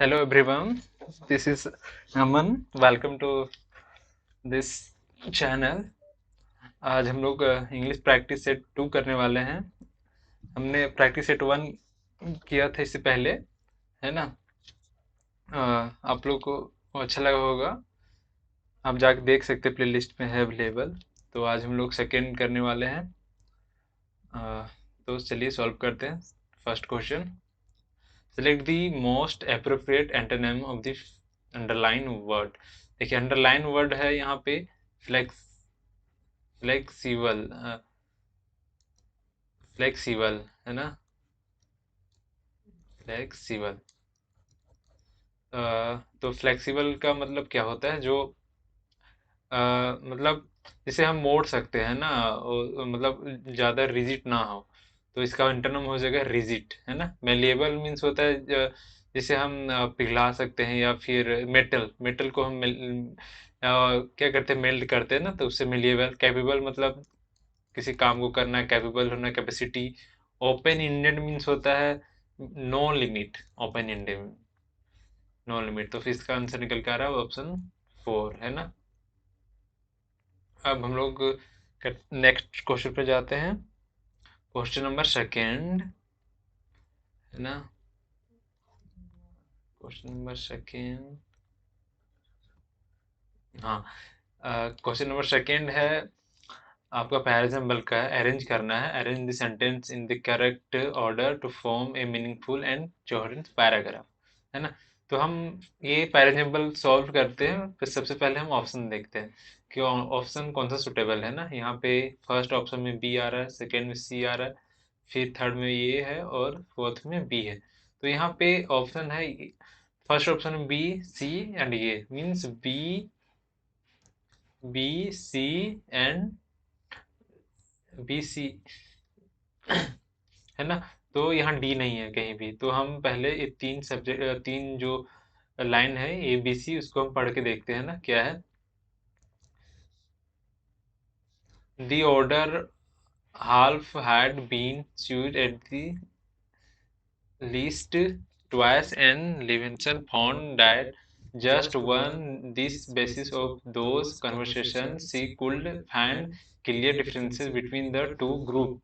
Hello everyone, this is Aman. Welcome to this channel. आज हम लोग इंग्लिश प्रैक्टिस सेट 2 करने वाले हैं। हमने प्रैक्टिस सेट 1 किया था इससे पहले, है ना। आप लोग को अच्छा लगा होगा, आप जाके देख सकते हैं, प्लेलिस्ट में है अवेलेबल। तो आज हम लोग सेकेंड करने वाले हैं। तो चलिए सॉल्व करते हैं। First question, select the most appropriate antonym of the underline word. देखिए अंडरलाइन वर्ड है यहाँ पे फ्लेक्सिबल, फ्लेक्सिबल है ना, फ्लेक्सिबल। तो फ्लेक्सिबल का मतलब क्या होता है, जो मतलब जिसे हम मोड़ सकते हैं ना, मतलब ज़्यादा रिजिड ना हो। तो इसका इंटरनम हो जाएगा रिजिड, है ना। मेलिएबल मीन्स होता है जिसे हम पिघला सकते हैं, या फिर मेटल मेटल को हम क्या करते हैं, मेल्ट करते हैं ना, तो उससे मेलिएबल। कैपेबल मतलब किसी काम को करना, कैपेबल होना, कैपेसिटी। ओपन इंडेड मीन्स होता है no limit, open ended, no limit. तो फिर इसका आंसर निकल के आ रहा है ऑप्शन 4, है ना। अब हम लोग नेक्स्ट क्वेश्चन पे जाते हैं। क्वेश्चन नंबर सेकेंड, है ना। क्वेश्चन नंबर सेकेंड, हाँ। क्वेश्चन नंबर सेकेंड है आपका, पैराग्राफ का है। अरेंज करना है, arrange the sentence in the correct order to form a meaningful and coherent paragraph, है ना। तो हम ये पैराग्राफ सॉल्व करते हैं, फिर सबसे पहले हम ऑप्शन देखते हैं कि ऑप्शन कौन सा सुटेबल है ना। यहाँ पे फर्स्ट ऑप्शन में बी आ रहा है, सेकेंड में सी आ रहा है, फिर थर्ड में ये है और फोर्थ में बी है। तो यहाँ पे ऑप्शन है first option B, C and ये means B, B C and B C, है ना। तो यहाँ डी नहीं है कहीं भी। तो हम पहले ये तीन सब्जेक्ट, तीन जो लाइन है ए बी सी, उसको हम पढ़ के देखते हैं ना क्या है। The order half had been chewed at the least twice, and Levinson found that just one this basis of those conversations she could find clear differences between the two groups.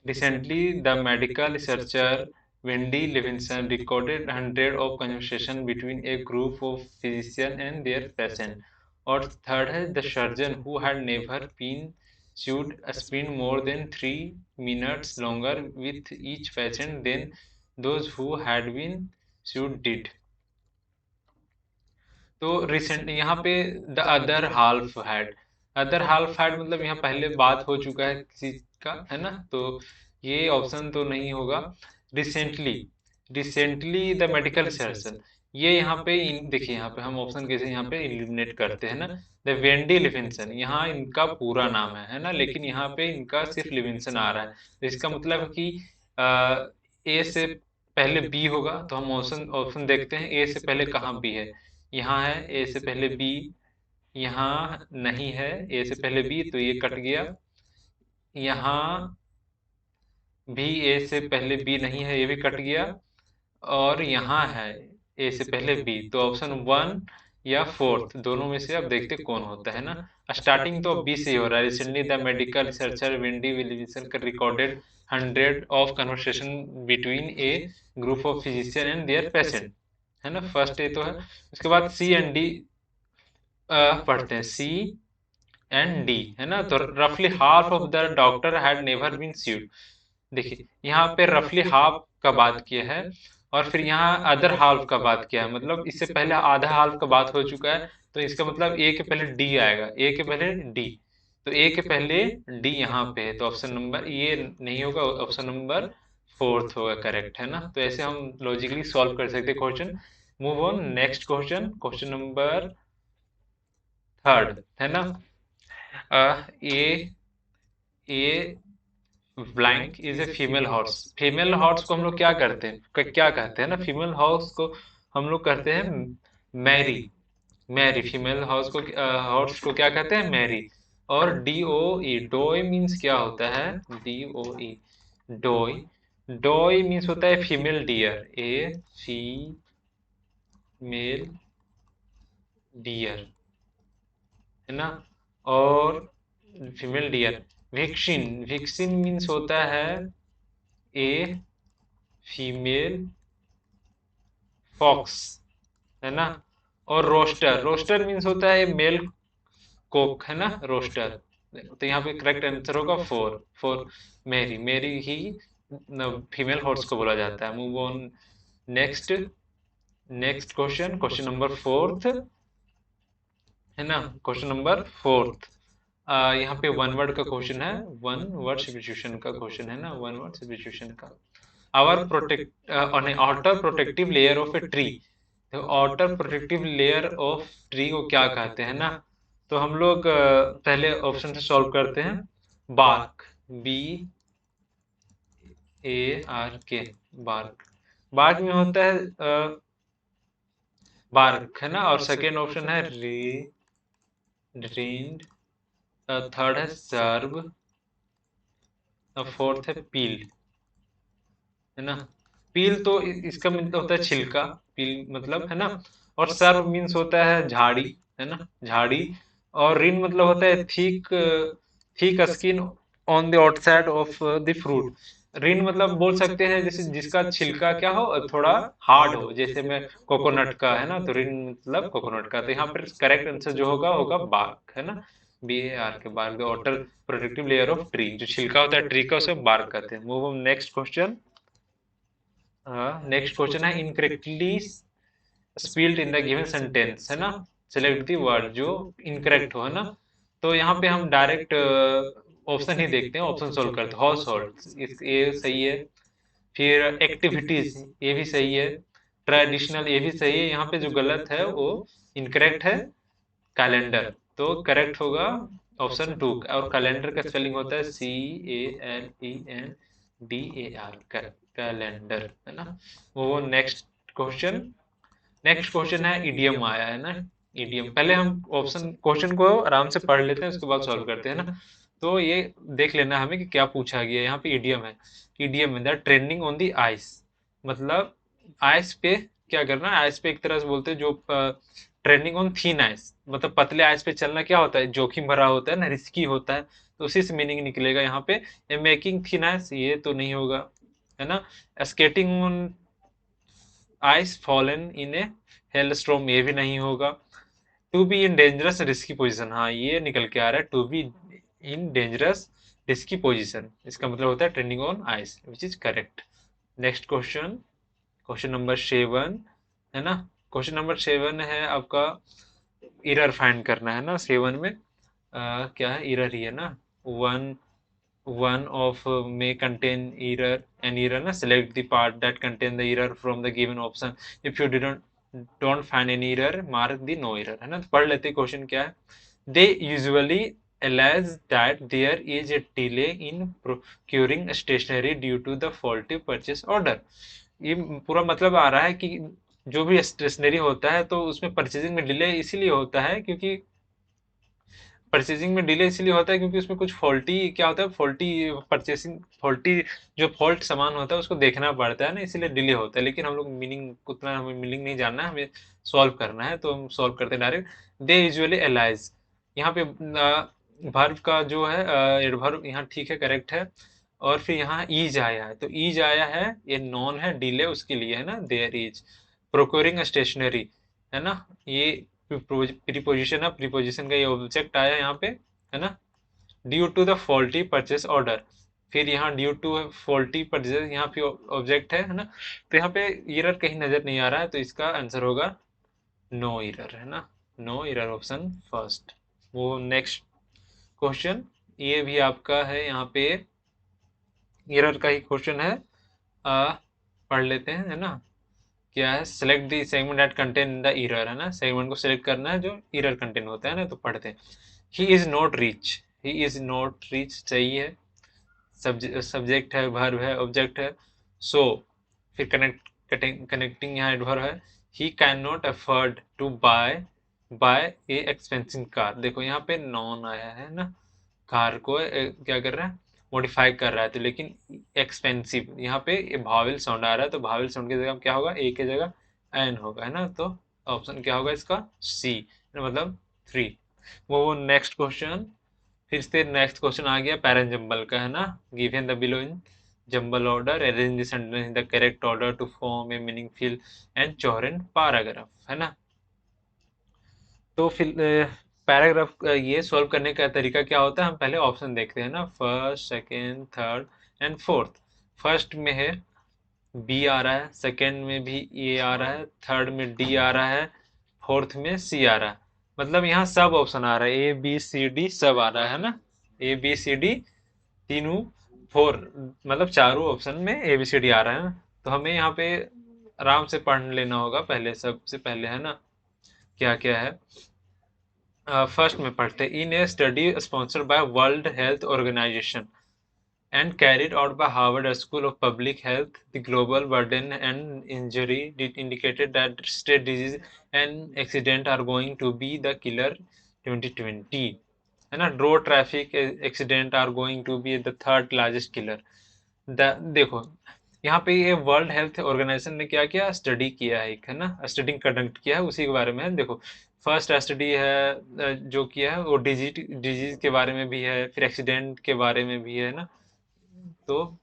Recently, the medical researcher Wendy Levinson recorded hundreds of conversations between a group of physicians and their patients. और third है, the surgeon who had never been should spend more than 3 minutes longer with each patient than those who had been should did. तो recent यहाँ पे the other half had मतलब यहाँ पहले बात हो चुका है किसी का, है ना। तो ये ऑप्शन तो नहीं होगा। Recently, recently the medical research, ये यहाँ पे देखिए, यहाँ पे हम ऑप्शन कैसे यहाँ पे इलिमिनेट करते हैं ना। द वेंडी लिविंसन, यहाँ इनका पूरा नाम है ना, लेकिन यहाँ पे इनका सिर्फ लिविंसन आ रहा है। तो इसका मतलब है कि ए से पहले बी होगा। तो हम ऑप्शन ऑप्शन देखते हैं, ए से पहले कहाँ बी है। यहाँ है ए से पहले बी, यहाँ नहीं है ए से पहले बी, तो ये कट गया। यहाँ भी ए से पहले बी नहीं है, ये भी कट गया। और यहाँ है ए से पहले बी, तो ऑप्शन 1 या फोर्थ दोनों में से अब देखते कौन होता है ना। स्टार्टिंग तो बी से ही हो रहा है। Recently the medical researcher Wendy Williamson recorded hundred of conversation between a group of physician and their patient, है ना। फर्स्ट ए तो है। उसके बाद सी एंड डी पढ़ते हैं, सी एंड डी, है ना। तो रफली half of the doctor had never been sued. देखिए यहाँ पे रफली हाफ का बात किया है, और फिर यहाँ अदर हाल्फ का बात किया है, मतलब इससे पहले आधा हाल्फ का बात हो चुका है। तो इसका मतलब ए के पहले डी आएगा, ए के पहले डी। तो ए के पहले डी यहाँ पे है, तो ऑप्शन नंबर ये नहीं होगा, ऑप्शन नंबर फोर्थ होगा करेक्ट, है ना। तो ऐसे हम लॉजिकली सॉल्व कर सकते हैं question. Move on next question, question number third, है ना। A a blank is a female horse. Female horse को हम लोग क्या करते हैं, क्या कहते हैं ना, फीमेल हॉर्स को हम लोग कहते हैं मैरी। मैरी, फीमेल हॉर्स को, हॉर्स को क्या कहते हैं, मैरी। और डी ओ ई, डोई मीन्स क्या होता है, डी ओ ई, डोई। डोई मीन्स होता है फीमेल डियर, ए सी मेल डियर, है ना, और फीमेल डियर। विक्सिन, विक्सिन मीन्स होता है ए फीमेल फॉक्स, है ना, और रोस्टर, रोस्टर मीन्स होता है मेल कोक, है ना, रोस्टर। तो यहाँ पे करेक्ट आंसर होगा फोर, फोर मेरी, मेरी ही फीमेल हॉर्स को बोला जाता है। Move on next, next question, question number fourth, है ना, क्वेश्चन नंबर फोर्थ। यहाँ पे वन वर्ड का क्वेश्चन है, वन वर्ड सब्स्टिट्यूशन का क्वेश्चन है ना, वन वर्ड सब्स्टिट्यूशन का। Our protect on outer protective layer of a tree, तो outer protective layer of tree को क्या कहते हैं ना, तो हम लोग पहले ऑप्शन से सॉल्व करते हैं। Bark, B A R K, bark, bark में होता है बार्क, है ना, और सेकेंड ऑप्शन है री, रीड, थर्ड है सर्व, फोर्थ है पील, है ना। पील तो इसका मतलब होता है छिलका, पील मतलब, है ना, और सर्व मीन्स होता है झाड़ी, है ना, झाड़ी। और रिन मतलब होता है thick, thick skin on the outside of the fruit. Rind मतलब बोल सकते हैं जैसे जिसका छिलका क्या हो, थोड़ा हार्ड हो, जैसे में कोकोनट का, है ना, तो रिन मतलब कोकोनट का। तो यहाँ पर करेक्ट आंसर जो होगा होगा बार्क, है ना, B A R K, bark, outer protective layer of tree, जो छिलका होता है ट्री का उसे बार्क कहते हैं। Move on next question. Next question है incorrectly spelled in the given sentence, है ना, सेलेक्ट द वर्ड जो इनकरेक्ट हो, है ना। तो यहाँ पे हम डायरेक्ट ऑप्शन ही देखते हैं, ऑप्शन सोल्व करते हैं। हाउस होल्ड, ये सही है। फिर एक्टिविटीज, ये भी सही है। ट्रेडिशनल, ये भी सही है। यहाँ पे जो गलत है वो इनकरेक्ट है, कैलेंडर। तो करेक्ट होगा ऑप्शन टू, और कैलेंडर का स्पेलिंग होता है CALENDAR, कैलेंडर, है ना। वो नेक्स्ट क्वेश्चन, नेक्स्ट क्वेश्चन है इडियम आया है ना, इडियम। पहले हम ऑप्शन क्वेश्चन को आराम से पढ़ लेते हैं, उसके बाद सॉल्व करते हैं ना। तो ये देख लेना हमें कि क्या पूछा गया है। यहाँ पे इडियम है, इडियम है the trending on the ice, मतलब आइस पे क्या करना, आइस पे एक तरह से बोलते हैं जो ट्रेंडिंग ऑन थीन आइस, मतलब पतले आइस पे चलना क्या होता है, जोखिम भरा होता है ना, रिस्की होता है। तो उसी से मीनिंग निकलेगा यहाँ पे। ये मेकिंग थीन आइस, ये तो नहीं होगा, है ना। Skating on ice fallen in a hailstorm, ये भी नहीं होगा। To be in dangerous risky position, हाँ ये निकल के आ रहा है, to be in dangerous risky position, इसका मतलब होता है trending on ice, which is correct. Next question, question number 7, है ना। क्वेश्चन नंबर 7 है आपका एरर फाइंड करना, है ना। 7 में क्या है, एरर ही है ना। One, one of may contain error, an error na, select the part that contain the error from the given option, if you don't find any error mark the no error, है ना। तो पढ़ लेते question क्या है। they usually allege that there is a delay in procuring stationery due to the faulty purchase order। ये पूरा मतलब आ रहा है कि जो भी स्टेशनरी होता है तो उसमें परचेजिंग में डिले इसीलिए होता है क्योंकि परचेजिंग में डिले इसलिए होता है क्योंकि उसमें कुछ फॉल्टी क्या होता है, फॉल्टी परचेसिंग, फॉल्टी जो फॉल्ट सामान होता है उसको देखना पड़ता है ना, इसीलिए डिले होता है। लेकिन हम लोग मीनिंग उतना हमें मीनिंग नहीं जानना है, हमें सॉल्व करना है, तो हम सॉल्व करते हैं डायरेक्ट। दे यूजुअली एलाइज, यहाँ पे वर्ब का जो है एडवर्ब यहाँ ठीक है, करेक्ट है। और फिर यहाँ ईज आया है, तो ईज आया है, ये नॉन है, डिले उसके लिए, है ना, देयर इज। प्रोक्योरिंग स्टेशनरी, है ना, ये प्रीपोजिशन है, प्रीपोजिशन का ये ऑब्जेक्ट आया यहाँ पे, है ना। Due to the faulty purchase order, फिर यहाँ ड्यू टू फॉल्टी परचेस, यहाँ पे ऑब्जेक्ट है ना। तो यहाँ पे एरर कहीं नजर नहीं आ रहा है, तो इसका आंसर होगा नो एरर, है ना, नो एरर, ऑप्शन फर्स्ट। वो नेक्स्ट क्वेश्चन, ये भी आपका है, यहाँ पे एरर का ही क्वेश्चन है। पढ़ लेते हैं, है ना। क्या है, select the segment that contain the error, है ना, सेगमेंट को सिलेक्ट करना है जो एरर कंटेन होता है ना। तो पढ़ते हैं, he is not rich, he is not rich सही है। सब्जेक्ट है, वर्ब है, ऑब्जेक्ट है। सो फिर कनेक्टिंग यहाँ एडवर्ब है। He can not afford to buy buy a expensive car, देखो यहाँ पे नॉन आया है ना, कार को क्या कर रहा है, मॉडिफाई कर रहा है। तो लेकिन एक्सपेंसिव यहाँ पे ये भावेल साउंड आ रहा है, तो भावेल साउंड की जगह क्या होगा, ए की जगह एन होगा, है ना। तो ऑप्शन क्या होगा इसका? सी, मतलब 3। वो नेक्स्ट क्वेश्चन। फिर से नेक्स्ट क्वेश्चन आ गया पैरन जंबल का, है ना। Given the below in jumble order, arrange the sentence in the correct order to form a meaningful and coherent paragraph, है ना। तो फिर पैराग्राफ ये सॉल्व करने का तरीका क्या होता है, हम पहले ऑप्शन देखते हैं ना, first, second, third and fourth. First में है बी आ रहा है, सेकेंड में भी ए आ रहा है, थर्ड में डी आ रहा है, फोर्थ में सी आ रहा है। मतलब यहाँ सब ऑप्शन आ रहा है, ए बी सी डी सब आ रहा है ना। ए बी सी डी तीनों, फोर, मतलब चारों ऑप्शन में ए बी सी डी आ रहा है ना। तो हमें यहाँ पे आराम से पढ़ लेना होगा पहले, सबसे पहले, है ना, क्या क्या है। फर्स्ट में पढ़ते हैं, in a study sponsored by World Health Organization and carried out by Harvard School of Public Health, the global burden and injury indicated that state disease and accident are going to be the killer 2020, है ना। Road traffic accident are going to be the third largest killer. देखो यहाँ पे ये world Health organisation ने क्या किया, study किया है एक, है ना, स्टडी कंडक्ट किया है, उसी के बारे में है। देखो फर्स्ट स्टडी है जो किया है वो डिजीज के बारे में भी है, फिर एक्सीडेंट के बारे में भी है ना। तो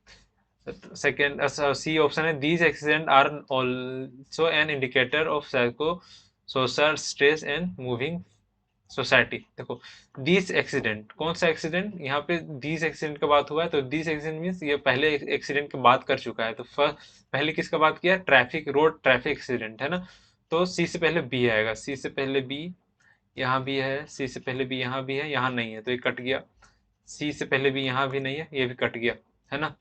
सेकेंड सी ऑप्शन है, these accident are also an indicator of psycho social stress and moving society. देखो दीज एक्सीडेंट, कौन सा एक्सीडेंट, यहाँ पे दीज एक्सीडेंट का बात हुआ है, तो दीज एक्सीडेंट मीन्स ये पहले एक्सीडेंट की बात कर चुका है। तो पहले किसका बात किया, ट्रैफिक, रोड ट्रैफिक एक्सीडेंट, है ना। तो सी से पहले बी आएगा, सी से पहले बी, यहाँ भी है, सी से पहले बी यहाँ भी है, यहाँ नहीं है तो ये कट गया। सी से पहले भी यहाँ भी नहीं है, ये भी कट गया, है ना।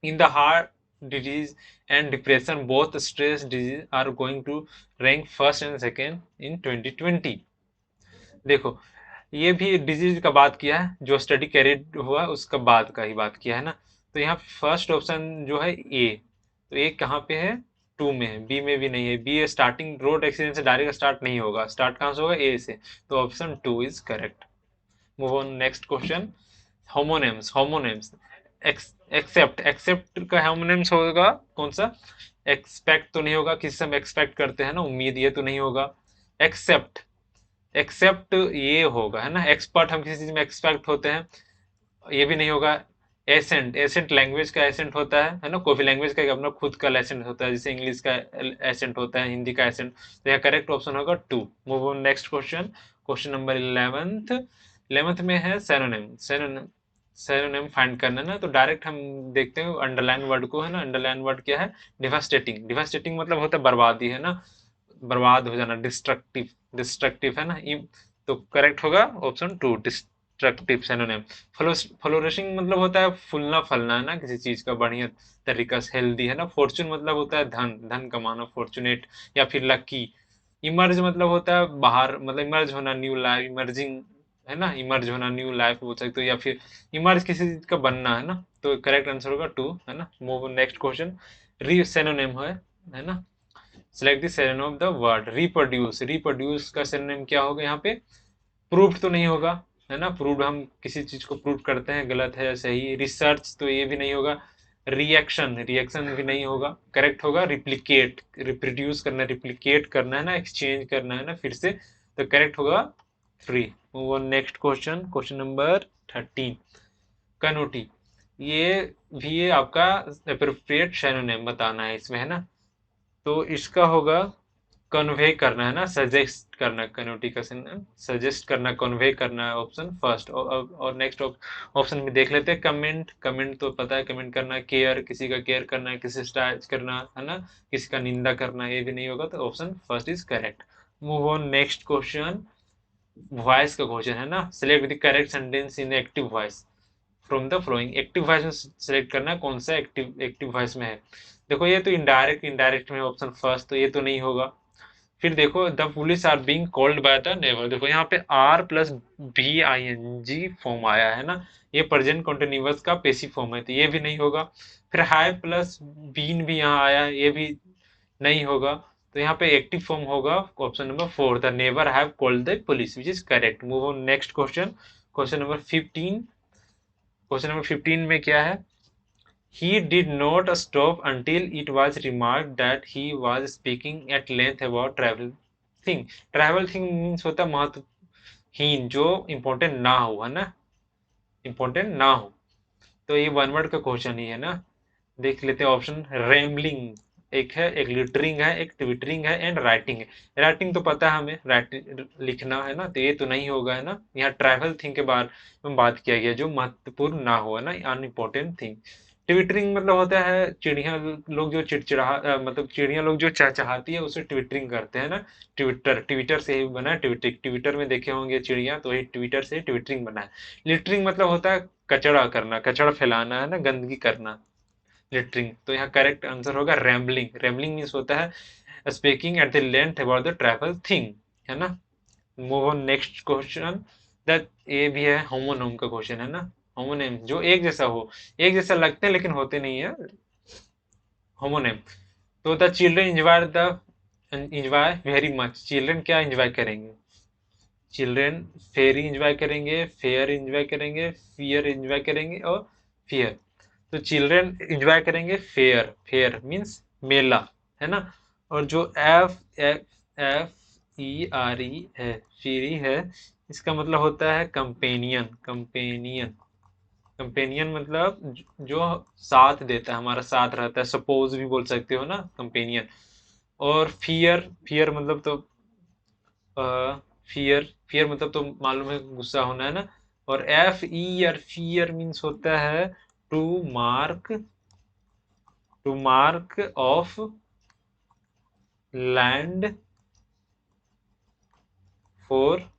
In the heart disease and depression, both stress disease are going to rank first and second in 2020। देखो ये भी डिजीज का बात किया है, जो स्टडी कैरिड हुआ उसका बाद का ही बात किया है ना। तो यहाँ फर्स्ट ऑप्शन जो है ए, तो ए कहाँ पे है, टू में है, बी में भी नहीं है। बी स्टार्टिंग रोड एक्सीडेंट से डायरेक्ट स्टार्ट नहीं होगा, स्टार्ट कहाँ से होगा, ए से। तो option two is correct. Move on next question. Homonyms, homonyms, except, except का होमोनेम्स होगा कौन सा, एक्सपेक्ट तो नहीं होगा, किसी से हम एक्सपेक्ट करते हैं ना, उम्मीद, ये तो नहीं होगा। एक्सेप्ट, एक्सेप्ट ये होगा, है ना। एक्सपर्ट हम किसी चीज में एक्सपेक्ट होते हैं, ये भी नहीं होगा। एसेंट, एसेंट लैंग्वेज का एसेंट होता है ना, कोई भी लैंग्वेज का एक अपना खुद का एसेंट होता है, जैसे इंग्लिश का एसेंट होता है, हिंदी का एसेंट। तो यह करेक्ट ऑप्शन होगा two. Move on next question. Question number 11th। 11th में है सेनोनिम, सेनोनिम, सेनोनिम फाइंड करना ना। तो डायरेक्ट हम देखते हैं अंडरलाइन वर्ड को, है ना। अंडरलाइन वर्ड क्या है, डिवास्टेटिंग, डिवास्टेटिंग मतलब होता है बर्बादी, है ना, बर्बाद हो जाना, डिस्ट्रक्टिव, डिस्ट्रक्टिव, है ना। तो करेक्ट होगा option two, destructive synonym. Flourishing मतलब होता है फूलना फलना, है ना, किसी चीज का बढ़िया तरीका से, हेल्दी, है ना। फॉर्चून मतलब होता है धन, धन कमाना, फॉर्चुनेट या फिर लकी। इमर्ज मतलब होता है बाहर, मतलब इमर्ज होना, न्यू लाइफ, इमर्जिंग, है ना, इमर्ज होना, न्यू लाइफ बोल सकते हो, या फिर इमर्ज किसी चीज का बनना, है ना। तो करेक्ट आंसर होगा टू, है ना। Move next question. री सिनोनिम है ना। Select the synonym of the word reproduce, reproduce का सिनोनिम क्या होगा यहाँ पे, प्रूफ तो नहीं होगा, है ना। प्रूव, हम किसी चीज को प्रूव करते हैं, गलत है या सही। रिसर्च तो ये भी नहीं होगा। रिएक्शन, रिएक्शन भी नहीं होगा। करेक्ट होगा रिप्लिकेट, रिप्रोड्यूस करना, रिप्लिकेट करना, है ना, एक्सचेंज करना, है ना, फिर से। तो करेक्ट होगा three. Move on next question, question number 13। कनोटी, ये भी ये आपका अप्रोप्रिएट सिनोनिम बताना है इसमें, है ना। तो इसका होगा कन्वे करना, है ना, सजेस्ट करना, कन्वर्टी का सजेस्ट करना, कन्वे करना है ऑप्शन फर्स्ट। और नेक्स्ट ऑप्शन में देख लेते हैं कमेंट, कमेंट तो पता है कमेंट करना है, केयर, किसी का केयर करना है, किसी स्टाइच करना, है ना, किसी का निंदा करना, ये भी नहीं होगा, तो option first is correct. Move on next question. Voice का क्वेश्चन है ना। Select the correct sentence in active voice from the flowing. Active voice में सिलेक्ट करना है, कौन सा एक्टिव, एक्टिव वॉइस में है। देखो ये तो इनडायरेक्ट, इनडायरेक्ट में ऑप्शन फर्स्ट, तो ये तो नहीं होगा। फिर देखो the police are being called by the neighbour, देखो यहाँ पे R plus B I N G form आया है ना, ये प्रेजेंट कंटिन्यूअस का पेसिव फॉर्म है, तो ये भी नहीं होगा। फिर हाई प्लस बीन भी यहाँ आया है, ये भी नहीं होगा। तो यहाँ पे एक्टिव फॉर्म होगा option number four, the neighbour have called the police, which is correct. Move on next question, question number 15। Question number 15 में क्या है, he did not stop until it was remarked that he was speaking at length about thing. Trivial thing means होता है महत्वहीन, जो important ना हो, है ना, इम्पोर्टेंट ना हो। तो ये वन वर्ड का क्वेश्चन ही है ना। देख लेते हैं ऑप्शन। रैमलिंग एक है, एक लिटरिंग है, एक ट्विटरिंग है एंड राइटिंग है। राइटिंग तो पता है हमें, राइटिंग लिखना है ना, तो ये तो नहीं होगा, है ना। यहाँ ट्रैवल थिंग के बारे में बात किया गया, जो महत्वपूर्ण ना हो, है ना, अनइम्पोर्टेंट थिंग। ट्विटरिंग मतलब होता है चिड़िया लोग जो मतलब चिड़िया लोग जो चहचहाती है उसे ट्विटरिंग करते हैं ना। ट्विटर, ट्विटर से ही बना है ट्विटर, ट्विटर में देखे होंगे चिड़िया, तो वही ट्विटर से ट्विटरिंग बना है। लिटरिंग मतलब होता है कचरा करना, कचरा फैलाना, है ना, गंदगी करना, लिटरिंग। तो यहाँ करेक्ट आंसर होगा रैम्बलिंग। रैम्बलिंग मीन्स होता है speaking at the length about the travel thing, है ना। Move on next question. That ये भी है होमोनिम का क्वेश्चन, है ना। होमोनिम जो एक जैसा हो, एक जैसा लगते हैं लेकिन होते नहीं है, होमोनिम। तो the children enjoy very much. Children क्या एंजॉय करेंगे? चिल्ड्रन फेरी एंजॉय करेंगे, फेयर एंजॉय करेंगे, फियर एंजॉय करेंगे और फियर। तो चिल्ड्रन एंजॉय करेंगे फेयर, फेयर मीन्स मेला, है ना। और जो F F F E R E है, फेरी है, इसका मतलब होता है कंपेनियन। कंपेनियन, कंपेनियन मतलब जो साथ देता है, हमारा साथ रहता है, सपोज भी बोल सकते हो ना, कंपेनियन। और फियर, फियर मतलब तो फियर, फियर मतलब तो मालूम है गुस्सा होना, है ना। और F E R fear means होता है to mark, to mark off land for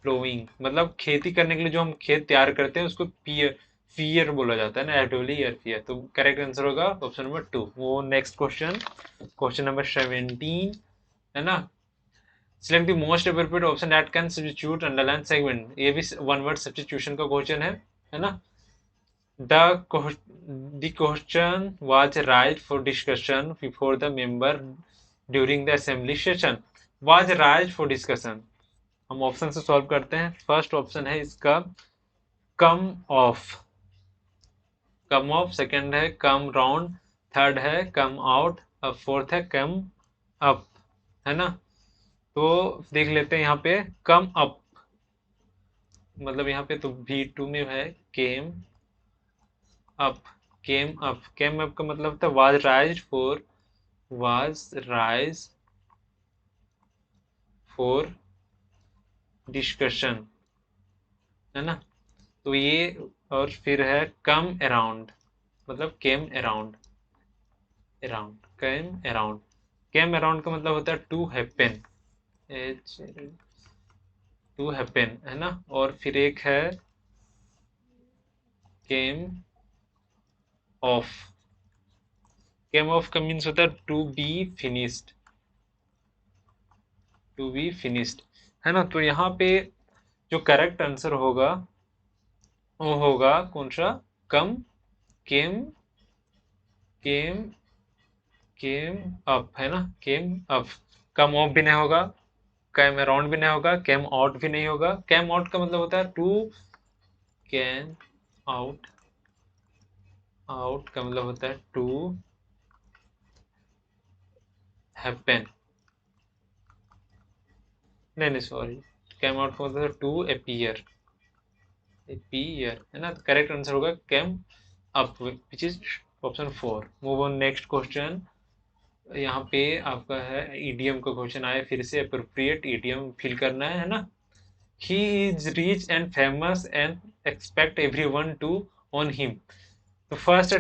ploughing, मतलब खेती करने के लिए जो हम खेत तैयार करते हैं उसको पियर, फियर बोला जाता है ना, एडोली या फियर। तो करेक्ट आंसर होगा ऑप्शन नंबर 2। वो नेक्स्ट क्वेश्चन, क्वेश्चन नंबर 17, है ना। Select the most appropriate option that can substitute underline segment. ये भी वन वर्ड सब्स्टिट्यूशन का क्वेश्चन है ना। The question was raised for discussion before the member during the assembly session. Was raised for discussion. हम option से solve करते हैं। First option है इसका कम ऑफ, कम ऑफ। सेकंड है कम राउंड, थर्ड है कम आउट, अब फोर्थ है कम अप, है ना। तो देख लेते हैं यहाँ पे कम अप, मतलब यहाँ पे तो V2 में है came up, came up. Came up का मतलब होता है was राइज्ड for, was rise for discussion, है ना। तो ये, और फिर है कम अराउंड, मतलब came around, around, came around. Came around का मतलब होता है to happen, H, to happen, है ना। और फिर एक है केम ऑफ। केम ऑफ का मीन्स होता है to be finished, to be finished, है ना। तो यहाँ पे जो करेक्ट आंसर होगा वो होगा कौन सा, कम, केम, केम, केम अप, है ना, केम अप। कम ऑफ भी नहीं होगा, कैम अराउंड भी नहीं होगा, कैम आउट भी नहीं होगा। कैम आउट का मतलब होता है टू कैन आउट, आउट का मतलब होता है टू हैपन, नहीं नहीं सॉरी, कैम आउट का मतलब है टू अपीयर, अपीयर, है ना। करेक्ट आंसर होगा cam up, which is option 4। Move on next question. यहाँ पे आपका है ईडीएम का क्वेश्चन आया, फिर से अप्रोप्रिएट ईडीएम फिल करना है ना। He is rich and famous and expect everyone to on him. तो फर्स्ट है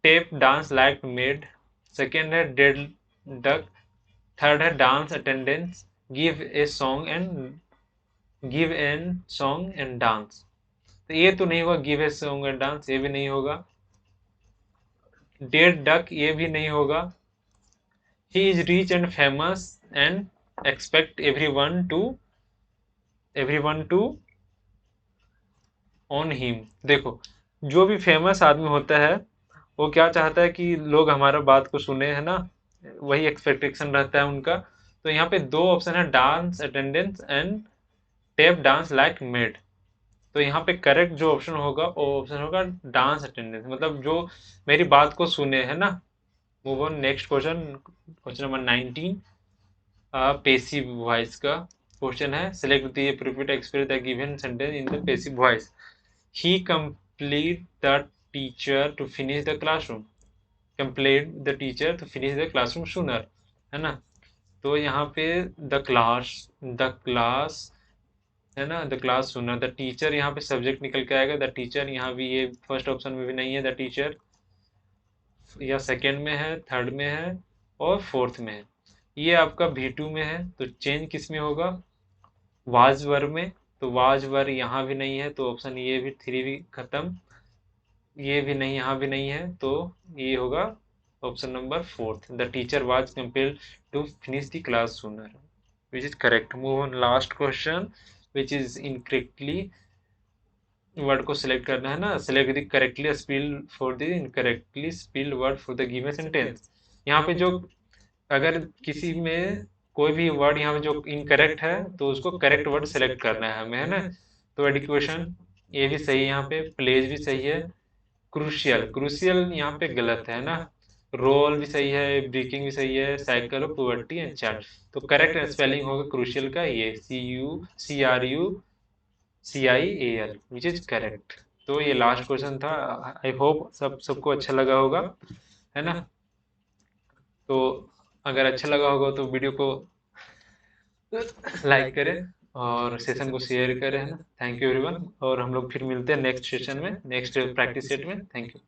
tape dance like made, second है डेड डक, थर्ड है dance attendance, give a song and, give an song and dance. तो ये तो नहीं होगा, give a song and dance ये भी नहीं होगा। डेड डक ये भी नहीं होगा। He is rich and famous and expect everyone to on him. देखो, जो भी फेमस आदमी होता है वो क्या चाहता है कि लोग हमारा बात को सुने, है ना, वही एक्सपेक्टेशन रहता है उनका। तो यहाँ पे दो ऑप्शन है, dance attendance and tape dance like made. तो यहाँ पे करेक्ट जो ऑप्शन होगा वो ऑप्शन होगा डांस अटेंडेंस, मतलब जो मेरी बात को सुने, है ना। Move on next question, question number 19। Passive voice का क्वेश्चन है। Select the appropriate express the given sentence in the passive voice. He complete the teacher to finish the classroom. Complete the teacher to finish the classroom sooner, है ना। तो यहाँ पे the class है ना, the class sooner. The teacher यहाँ पे subject निकल के आएगा, द टीचर यहाँ भी, ये फर्स्ट ऑप्शन में भी नहीं है द टीचर, या सेकेंड में है, थर्ड में है और फोर्थ में है। ये आपका V2 में है, तो चेंज किस में होगा, वाज वर में। तो वाज वर यहाँ भी नहीं है, तो ऑप्शन ये भी 3 भी खत्म, ये भी नहीं, यहाँ भी नहीं है, तो ये होगा option number fourth. The teacher was compelled to finish the class sooner, which is correct. Move on last question, which is incorrectly word को सिलेक्ट करना है ना। Select the correctly spelled for the incorrectly spelled word for the given sentence. यहाँ पे जो, अगर किसी में कोई भी वर्ड यहाँ पे जो इनकरेक्ट है, तो उसको करेक्ट वर्ड सेलेक्ट करना है हमें, है ना। तो एडुकेशन ये भी सही है, यहाँ पे प्लेज भी सही है। क्रूशियल, क्रूशियल यहाँ पे गलत है ना। रोल भी सही है, ब्रेकिंग भी सही है, साइकिल और पुवर्टी एंड चार्ट। तो करेक्ट स्पेलिंग होगा क्रूशियल का ये CRUCIAL, विच इज करेक्ट। तो ये लास्ट क्वेश्चन था। आई होप सबको अच्छा लगा होगा, है ना। तो अगर अच्छा लगा होगा तो वीडियो को लाइक करें और सेशन को शेयर करें, है ना। थैंक यू एवरीवन, और हम लोग फिर मिलते हैं नेक्स्ट सेशन में, नेक्स्ट प्रैक्टिस सेट में। Thank you.